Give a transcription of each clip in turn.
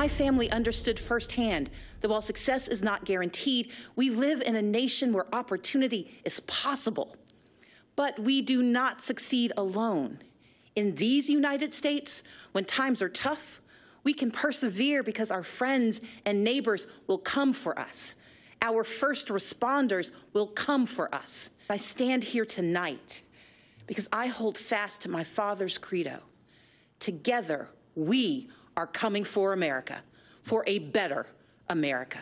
My family understood firsthand that while success is not guaranteed, we live in a nation where opportunity is possible. But we do not succeed alone. In these United States, when times are tough, we can persevere because our friends and neighbors will come for us. Our first responders will come for us. I stand here tonight because I hold fast to my father's credo. Together, we are coming for America, for a better America.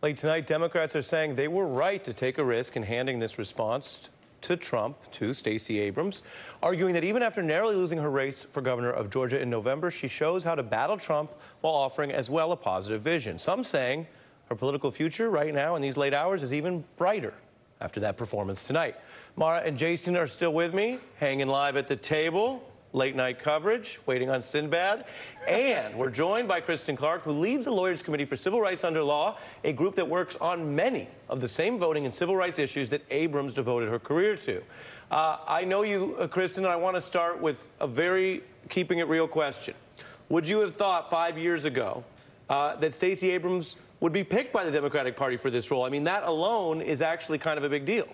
Late tonight, Democrats are saying they were right to take a risk in handing this response to Trump, to Stacey Abrams, arguing that even after narrowly losing her race for governor of Georgia in November, she shows how to battle Trump while offering as well a positive vision. Some saying her political future right now in these late hours is even brighter after that performance tonight. Mara and Jason are still with me, hanging live at the table. Late night coverage, waiting on Sinbad. And we're joined by Kristen Clarke, who leads the Lawyers Committee for Civil Rights Under Law, a group that works on many of the same voting and civil rights issues that Abrams devoted her career to. I know you, Kristen, and I want to start with a very keeping it real question. Would you have thought 5 years ago that Stacey Abrams would be picked by the Democratic Party for this role? I mean, that alone is actually kind of a big deal.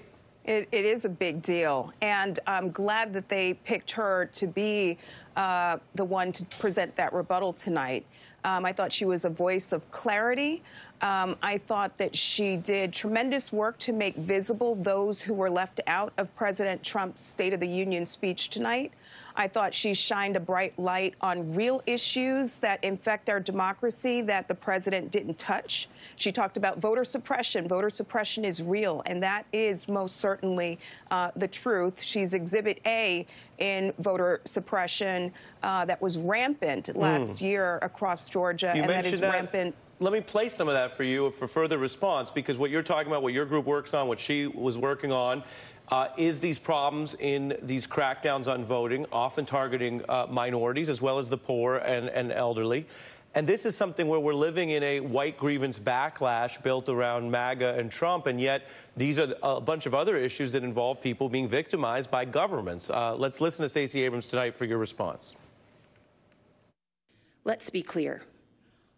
It is a big deal, and I'm glad that they picked her to be the one to present that rebuttal tonight. I thought she was a voice of clarity. I thought that she did tremendous work to make visible those who were left out of President Trump's State of the Union speech tonight. I thought she shined a bright light on real issues that infect our democracy that the president didn't touch. She talked about voter suppression. Voter suppression is real, and that is most certainly the truth. She's Exhibit A in voter suppression that was rampant last year across Georgia, and that is rampant. Let me play some of that for you for further response, because what you're talking about, what your group works on, what she was working on, is these problems in these crackdowns on voting, often targeting minorities as well as the poor and elderly. And this is something where we're living in a white grievance backlash built around MAGA and Trump, and yet these are a bunch of other issues that involve people being victimized by governments. Let's listen to Stacey Abrams tonight for your response. Let's be clear.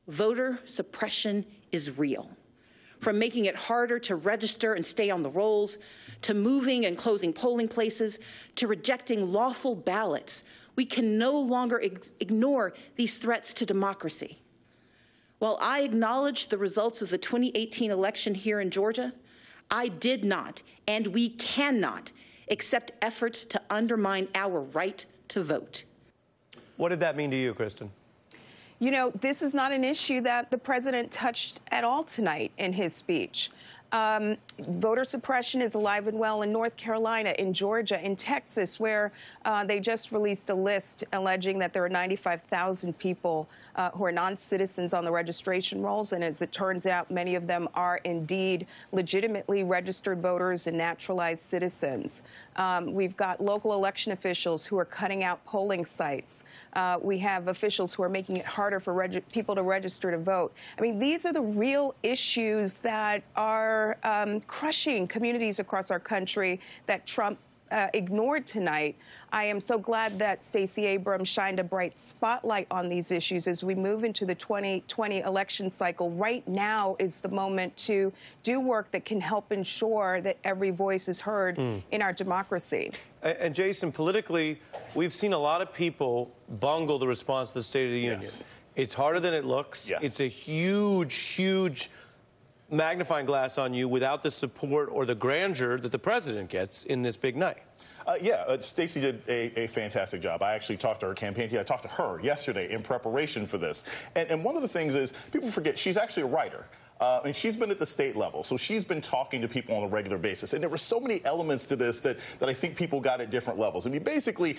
Voter suppression is real. From making it harder to register and stay on the rolls, to moving and closing polling places, to rejecting lawful ballots, we can no longer ignore these threats to democracy. While I acknowledge the results of the 2018 election here in Georgia, I did not, and we cannot, accept efforts to undermine our right to vote. What did that mean to you, Kristen? You know, this is not an issue that the president touched at all tonight in his speech. Voter suppression is alive and well in North Carolina, in Georgia, in Texas, where they just released a list alleging that there are 95,000 people who are non-citizens on the registration rolls. And as it turns out, many of them are indeed legitimately registered voters and naturalized citizens. We've got local election officials who are cutting out polling sites. We have officials who are making it harder for people to register to vote. I mean, these are the real issues that are crushing communities across our country that Trump ignored tonight. I am so glad that Stacey Abrams shined a bright spotlight on these issues as we move into the 2020 election cycle. Right now is the moment to do work that can help ensure that every voice is heard in our democracy. And Jason, politically, we've seen a lot of people bungle the response to the State of the Union. Yes. It's harder than it looks. Yes. It's a huge, huge magnifying glass on you without the support or the grandeur that the president gets in this big night. Stacey did a fantastic job. I actually talked to her campaign team. I talked to her yesterday in preparation for this. And one of the things is people forget she's actually a writer. And she's been at the state level, so she's been talking to people on a regular basis. And there were so many elements to this that I think people got at different levels. I mean, basically,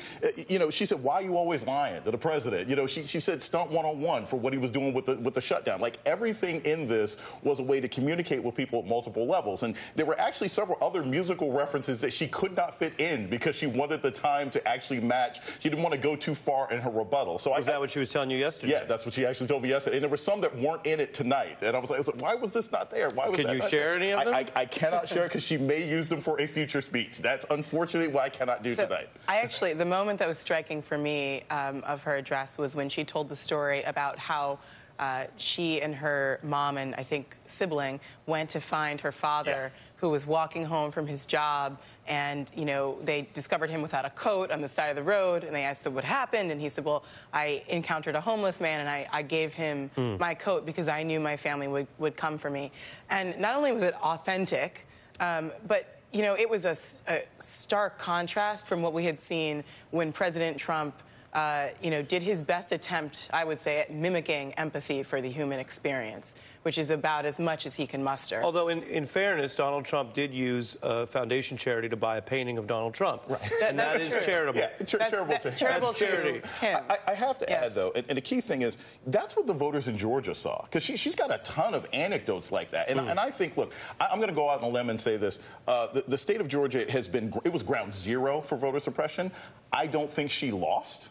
she said, why are you always lying to the president? She said stunt 101 for what he was doing with the shutdown. Like, everything in this was a way to communicate with people at multiple levels. And there were actually several other musical references that she could not fit in because she wanted the time to actually match. She didn't want to go too far in her rebuttal. So was that what she was telling you yesterday? Yeah, that's what she actually told me yesterday. And there were some that weren't in it tonight. And I was like, why was this not there? Why was Can that you not share there? any of them? I cannot share because she may use them for a future speech. That's unfortunately what I cannot do tonight. The moment that was striking for me of her address was when she told the story about how she and her mom and I think sibling went to find her father, who was walking home from his job, and, you know, they discovered him without a coat on the side of the road, and they asked him what happened, and he said, well, I encountered a homeless man, and I gave him my coat because I knew my family would come for me. And not only was it authentic, but you know, it was a stark contrast from what we had seen when President Trump, you know, did his best attempt, I would say, at mimicking empathy for the human experience, which is about as much as he can muster. Although, in fairness, Donald Trump did use a foundation charity to buy a painting of Donald Trump. Right. And that is charitable. Yeah, charitable to him. Charitable That's charity. to him. I have to add, though, and the key thing is, that's what the voters in Georgia saw, because she's got a ton of anecdotes like that. And I think, look, I'm going to go out on a limb and say this. The state of Georgia has been, it was ground zero for voter suppression. I don't think she lost.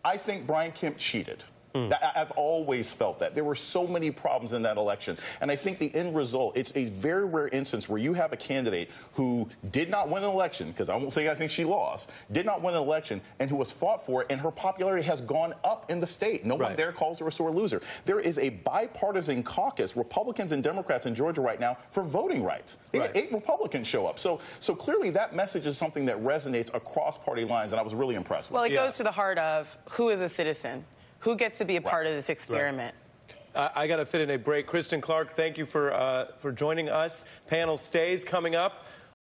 I think Brian Kemp cheated. I've always felt that. There were so many problems in that election. And I think the end result, it's a very rare instance where you have a candidate who did not win an election, because I won't say I think she lost, did not win an election, and who was fought for it, and her popularity has gone up in the state. No one there calls her a sore loser. There is a bipartisan caucus, Republicans and Democrats in Georgia right now, for voting rights. They had 8 Republicans show up. So clearly that message is something that resonates across party lines, and I was really impressed with. Well, it goes to the heart of who is a citizen. Who gets to be a part of this experiment? I got to fit in a break. Kristen Clarke, thank you for joining us. Panel stays coming up.